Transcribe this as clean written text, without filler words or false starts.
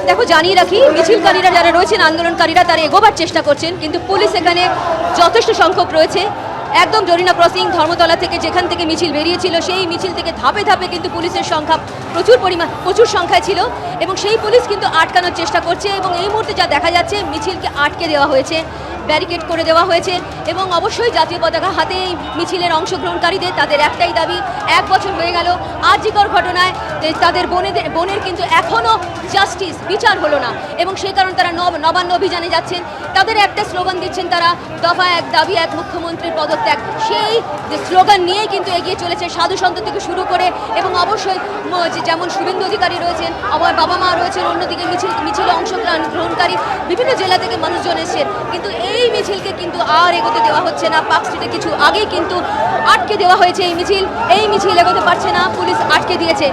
দেখো জানিয়ে রাখি, মিছিলকারীরা যারা রয়েছেন, আন্দোলনকারীরা তারা এগোবার চেষ্টা করছেন, কিন্তু পুলিশ এখানে যথেষ্ট সংখ্যক রয়েছে। একদম জরিনা ক্রসিং ধর্মতলা থেকে যেখান থেকে মিছিল বেরিয়েছিল, সেই মিছিল থেকে ধাপে ধাপে কিন্তু পুলিশের সংখ্যা প্রচুর সংখ্যায় ছিল, এবং সেই পুলিশ কিন্তু আটকানোর চেষ্টা করছে। এবং এই মুহূর্তে যা দেখা যাচ্ছে, মিছিলকে আটকে দেওয়া হয়েছে, ব্যারিকেড করে দেওয়া হয়েছে, এবং অবশ্যই জাতীয় পতাকা হাতে এই মিছিলের অংশগ্রহণকারীদের তাদের একটাই দাবি। 1 বছর হয়ে গেল আরজিকর ঘটনায় তাদের বোনের কিন্তু এখনও জাস্টিস, বিচার হলো না, এবং সেই কারণে তারা নবান্ন অভিযানে যাচ্ছেন। তাদের একটা স্লোগান দিচ্ছেন তারা, দফা 1 দাবি 1 মুখ্যমন্ত্রীর পদত্যাগ। সেই স্লোগান নিয়েই কিন্তু এগিয়ে চলেছে সাধু সন্ত থেকে শুরু করে, এবং অবশ্যই যেমন শুভেন্দু অধিকারী রয়েছেন, আমার বাবা মা রয়েছেন, অন্যদিকে মিছিলে অংশগ্রহণকারী বিভিন্ন জেলা থেকে মানুষজন এসেছেন। কিন্তু এই মিছিলকে কিন্তু আর এগোতে দেওয়া হচ্ছে না। পার্ক স্ট্রিটে কিছু আগেই কিন্তু আটকে দেওয়া হয়েছে এই মিছিল এগোতে পারছে না, পুলিশ আটকে দিয়েছে।